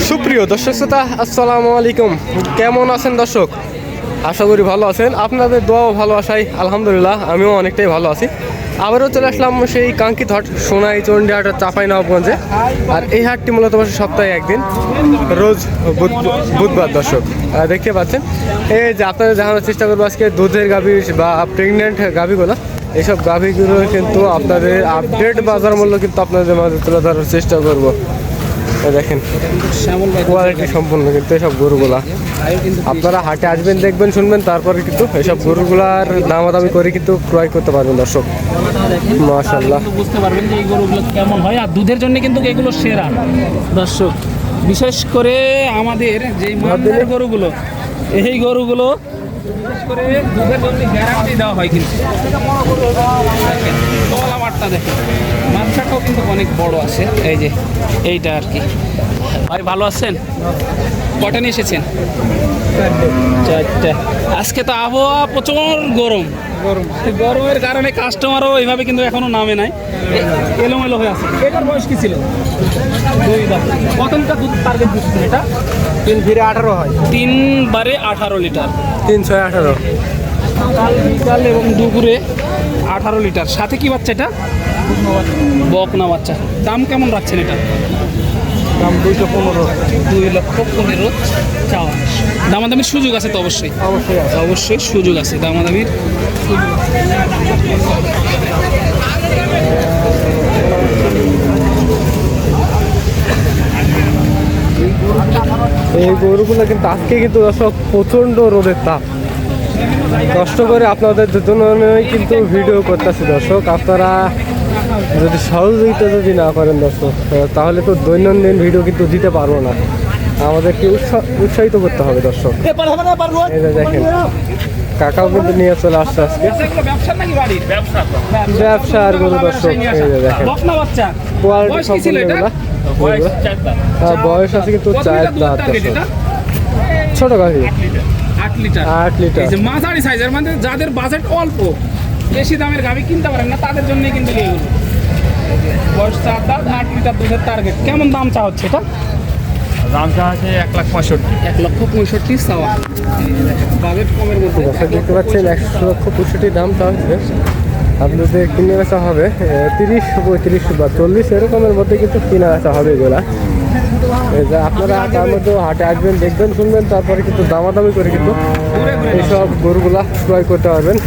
সুপ্রিয় দর্শক শ্রোতা, আসসালামু আলাইকুম। কেমন আছেন দর্শক? আশা করি ভালো আছেন। আপনাদের দোয়াও ভালোবাসায় আলহামদুলিল্লাহ আমিও অনেকটাই ভালো আছি। আবারও চলে আসলাম সেই কাঙ্ক্ষিত হাট সোনাইচন্ডী হাট চাঁপাইনবাবগঞ্জে। আর এই হাটটি মূলত বসে সপ্তাহে একদিন, রোজ বুধবার। দর্শক দেখতে পাচ্ছেন, এই যে আপনাদের দেখানোর চেষ্টা করবো আজকে দুধের গাভী বা প্রেগনেন্ট গাভীগুলো। এইসব গাভীগুলো কিন্তু আপনাদের আপডেট বাজার মূল্য কিন্তু আপনাদের মাঝে তুলে ধরার চেষ্টা করবো। দেখেন কোয়ালিটি সম্পূর্ণ কিন্তু এইসব গরুগুলা আপনারা হাটে আসবেন, দেখবেন, শুনবেন, তারপরে কিন্তু এইসব গরুগুলার দামাদামি করে কিন্তু ক্রয় করতে পারবেন দর্শক। মাশাআল্লাহ বুঝতে পারবেন যে এই গরুগুলো কেমন হয়। আর দুধের জন্য কিন্তু এগুলো সেরা দর্শক, বিশেষ করে আমাদের যে মাঠের গরুগুলো, এই গরুগুলো বিশেষ করে দুধের জন্য গ্যারান্টি দেওয়া হয়। কিন্তু তলা মাঠটা দেখেন, মাথাটাও কিন্তু অনেক বড় আছে। এই যে এইটা আর কি। ভাই ভালো আছেন? কটা নিয়ে এসেছেন? চারটা। আজকে তো আবহাওয়া প্রচুর গরমের কারণে কাস্টমারও এইভাবে কিন্তু এখনো নামে নাই, এলোমেলো হয়ে আছে। এটার বয়স কি ছিল? 2 দাঁত। কত লিটার দুধ টার্গেট দিচ্ছেন এটা? 3 ফিরে 18 হয়। 3 বারে 18 লিটার। 3 6 18 কাল বিকাল এবং দুপুরে 18 লিটার। সাথে কি বাচ্চা এটা? বকনা বাচ্চা। দাম কেমন রাখছেন এটা? দাম 215। 2,15,000 চাওয়া। দামাদামির সুযোগ আছে তো? অবশ্যই অবশ্যই সুযোগ আছে, দামাদামির এই গরুগুলো কিন্তু আজকে কিন্তু দর্শক প্রচণ্ড রোদের তাপ, কষ্ট করে আপনাদের জন্যই কিন্তু ভিডিও করতেছি দর্শক। আপনারা যদি সহযোগিতা যদি না করেন দর্শক, তাহলে তো দৈনন্দিন ভিডিও কিন্তু দিতে পারবো না। আমাদেরকে উৎসাহিত করতে হবে দর্শক। এই যে দেখেন, কাকাও কিন্তু নিয়ে চলে আসছে আজকে ব্যবসার গরু দর্শক। এই যে দেখেন কোয়ালিটি সম্পূর্ণ এগুলা। বয়স আছে কিন্তু 4 দাঁত দর্শক। ছোট গাভী 8 লিটার। 8 লিটার মাঝারি সাইজের, মানে যাদের বাজেট অল্প, বেশি দামের গাভী কিনতে পারেন না, তাদের জন্যই কিন্তু এইগুলো। বয়স 4 দাঁত, 8 লিটার দুধের টার্গেট। কেমন দাম চা হচ্ছে এটা? দাম চা আছে 1,65,000। 1,65,000 চাওয়া। বাজেট কমের মধ্যে দর্শক দেখতে পাচ্ছেন 1,65,000 দাম চা হচ্ছে। আপনাদের কিনে বেচা হবে 30, 35 বা 40 এরকমের মধ্যে কিন্তু কিনা বেচা হবে এগুলা। আপনারা তার মধ্যে হাটে আসবেন, দেখবেন, শুনবেন, তারপরে কিন্তু দামাদামি করে কিন্তু এইসব গরুগুলা ক্রয় করতে পারবেন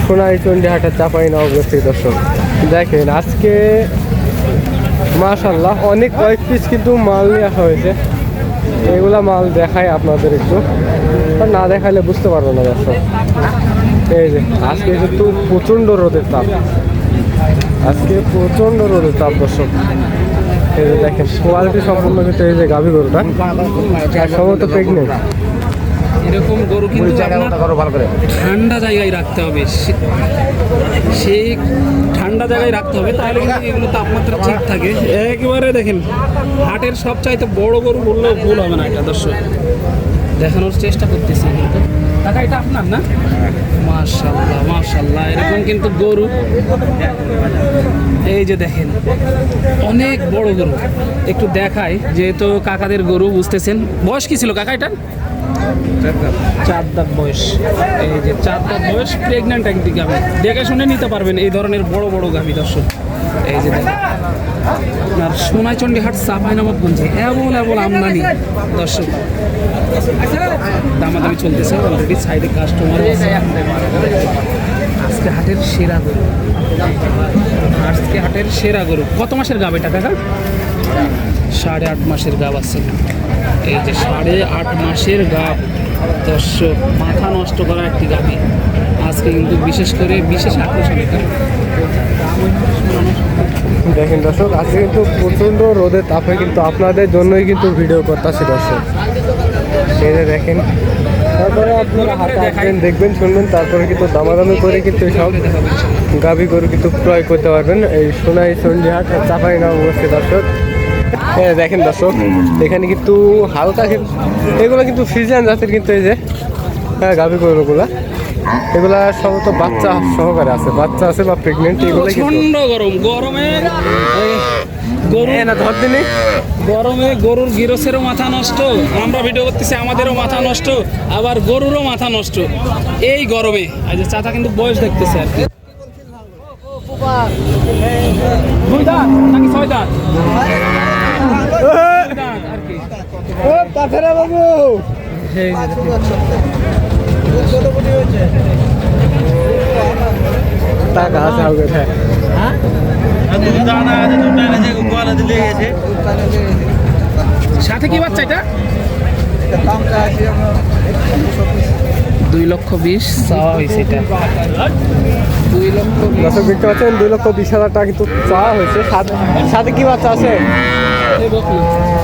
সোনাইচন্ডী হাটের চাঁপাইনবাবগঞ্জ থেকে দর্শক। দেখেন আজকে মাশাআল্লাহ অনেক কয়েক পিস কিন্তু মাল নিয়ে আসা হয়েছে। এগুলা মাল দেখায় আপনাদের একটু, না দেখাইলে বুঝতে পারবো না দর্শক। এই যে আজকে কিন্তু প্রচণ্ড রোদের তাপ, আজকে প্রচণ্ড রোদের তাপ দর্শক। এই যে দেখেন কোয়ালিটি সম্পূর্ণ কিন্তু এই যে গাভী গরুটা সম্ভবত প্রেগনেন্ট। এরকম গরু কিন্তু ঠান্ডা জায়গায় রাখতে হবে, সেই ঠান্ডা জায়গায় রাখতে হবে, তাহলে কিন্তু এগুলো তাপমাত্রা ঠিক থাকে। একেবারে দেখেন হাটের সবচাইতে বড় গরু বললেও ভুল হবে না। এটা দর্শক দেখানোর চেষ্টা করতেছি। কিন্তু টাকা এটা আপনার না? মাশাআল্লাহ মাশাআল্লাহ, এরকম কিন্তু গরু এই যে দেখেন অনেক বড় গরু। একটু দেখাই, যেহেতু কাকাদের গরু, বুঝতেছেন। বয়স কি ছিল কাকা এটা? 4 দাঁত বয়স। এই যে 4 দাঁত বয়স, প্রেগনেন্ট একটি গাভী। দেখে শুনে নিতে পারবেন এই ধরনের বড় বড় গাভী দর্শক। এই যে দেখেন আপনার সোনাইচন্ডী হাট চাঁপাইনবাবগঞ্জে এমন আমদানি দর্শক। দামাদামি চলতেছে অলরেডি, সাইডে কাস্টমার। আজকে হাটের সেরা গরু, আজকে হাটের সেরা গরু। কত মাসের গাভ এটা কাকা? 8.5 মাসের গাভ আছে। এই যে 8.5 মাসের গাভ দর্শক, মাথা নষ্ট করা একটি গাভী। আজকে কিন্তু বিশেষ করে বিশেষ আকর্ষণ এটা। দেখেন দর্শক আজকে কিন্তু প্রচণ্ড রোদের তাপে কিন্তু আপনাদের জন্যই কিন্তু ভিডিও করতেছি দর্শক। সেটা দেখেন, তারপরে আপনারা হাতে আসবেন, দেখবেন, শুনবেন, তারপরে কিন্তু দামাদামি করে কিন্তু সব গাভী গরু কিন্তু ক্রয় করতে পারবেন এই সোনাইচন্ডী হাট চাঁপাইনবাবগঞ্জ দর্শক। হ্যাঁ দেখেন দর্শক, এখানে কিন্তু হালকা এগুলো কিন্তু ফ্রিজিয়ান জাতের কিন্তু এই যে গাভী গরুগুলা, এগুলা সম্ভবত বাচ্চা সহকারে আছে, বাচ্চা আছে বা প্রেগনেন্ট। এগুলো প্রচন্ড গরমে গরু না ধর দিনই গরমে গরুর গিরসেরও মাথা নষ্ট, আমরা ভিডিও করতেছি আমাদেরও মাথা নষ্ট, আবার গরুরও মাথা নষ্ট এই গরমে। আজ চাচা কিন্তু বয়স দেখতেছে আর কি। 2 দাঁত নাকি 6 দাঁত? 2 দাঁত আর কি। বাবু এই যে টাকা আছে হবে হ্যাঁ সাথে কি বাচ্চা এটা? 2,20,000 চাওয়া হয়েছে এটা। 2,20,000 দর্শক দেখতে পাচ্ছেন 2,20,000 টাকা কিন্তু চাওয়া হয়েছে। সাথে কি বাচ্চা আছে?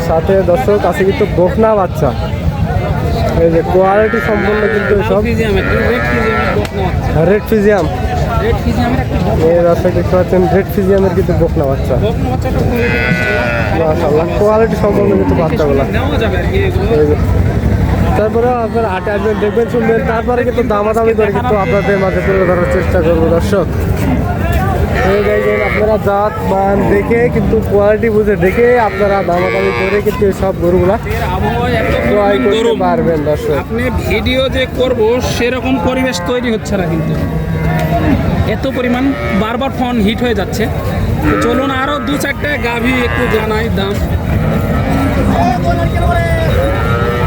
সাথে দর্শক আছে কিন্তু বকনা বাচ্চা। এই যে কোয়ালিটি সম্পূর্ণ কিন্তু সব রেড ফিজিয়াম। এই দর্শক দেখতে পাচ্ছেন রেড ফিজিয়ামের কিন্তু বকনা বাচ্চা। মাশাআল্লাহ কোয়ালিটি সম্পূর্ণ কিন্তু বাচ্চাগুলো। এই যে তারপরে আপনার হাটে আসবেন দেখবেন শুনবেন, তারপরে কিন্তু দামাদামি করে কিন্তু আপনাদের মাঝে তুলে ধরার চেষ্টা করবো দর্শক। এই দেখবেন আপনারা জাত মান দেখে কিন্তু কোয়ালিটি বুঝে দেখে আপনারা দামাদামি করে কিন্তু সব গরুগুলা ক্রয় করতে পারবেন দর্শক। আপনি ভিডিও যে করব সেরকম পরিবেশ তৈরি হচ্ছে না, কিন্তু এত পরিমাণ বারবার ফোন হিট হয়ে যাচ্ছে। তো চলুন আরও 2-4টা গাভী একটু জানাই দাম।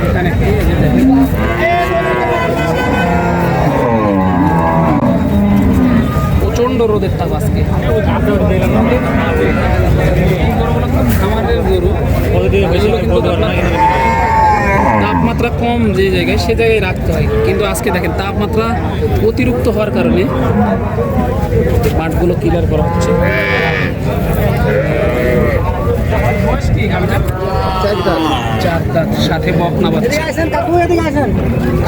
এখানে প্রচণ্ড রোদের তাপ আজকে। খামারের গরু এগুলো কিন্তু তাপমাত্রা কম যে জায়গায় সে জায়গায় রাখতে হয়, কিন্তু আজকে দেখেন তাপমাত্রা অতিরিক্ত হওয়ার কারণে মাঠগুলো ক্লিয়ার করা হচ্ছে। বয়স কি গাভীটার? 4 দাঁত সাথে বকনা বাচ্চা।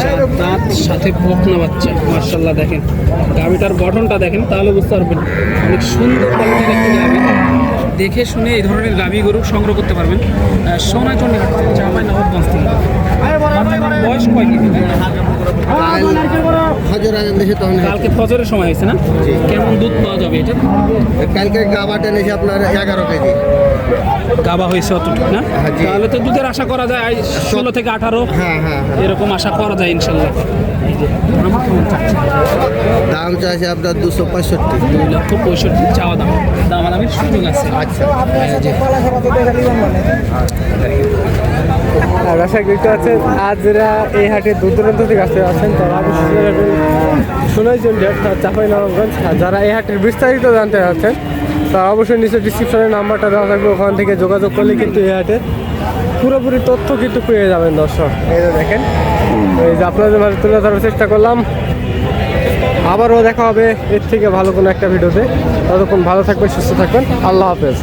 4 দাঁত সাথে বকনা বাচ্চা। মাশাআল্লাহ দেখেন গাভীটার গঠনটা দেখেন, তাহলে বুঝতে পারবেন অনেক সুন্দর কোয়ালিটির একটি গাভী। দেখে শুনে এই ধরনের গাভী গরু সংগ্রহ করতে পারবেন সোনাচন্ডী হাট থেকে, জামাই নবাবগঞ্জ থেকে। বয়স কয় কি? কালকে ফজরের সময় হয়েছে না? কেমন দুধ পাওয়া যাবে এটা? কালকে গাবাটা নিয়েছে আপনার 11 কেজি। গাবা হয়েছে অতটুকু না? তাহলে তো দুধের আশা করা যায় 16 থেকে 18 হ্যাঁ এরকম আশা করা যায় ইনশাল্লাহ। এই যে আমার কেমন চাচ্ছে? দাম চাইছে আপনার 265। 2,65,000 চাওয়া দাম, দামাদামির সুযোগ আছে। আচ্ছা আর দর্শক দেখতে পাচ্ছেন আজ যারা এই হাটে দূর দূরান্ত থেকে আসতে আছেন তারা অবশ্যই সোনাইচন্ডী চাঁপাইনবাবগঞ্জ। আর যারা এই হাটের বিস্তারিত জানতে চাচ্ছেন তারা অবশ্যই নিচে ডিসক্রিপশনের নাম্বারটা দেওয়া থাকবে, ওখান থেকে যোগাযোগ করলে কিন্তু এই হাটের পুরোপুরি তথ্য কিন্তু পেয়ে যাবেন দর্শক। এই যে দেখেন এই যে আপনাদের মাঝে তুলে ধরার চেষ্টা করলাম। আবারও দেখা হবে এর থেকে ভালো কোনো একটা ভিডিওতে। ততক্ষণ ভালো থাকবেন, সুস্থ থাকবেন। আল্লাহ হাফেজ।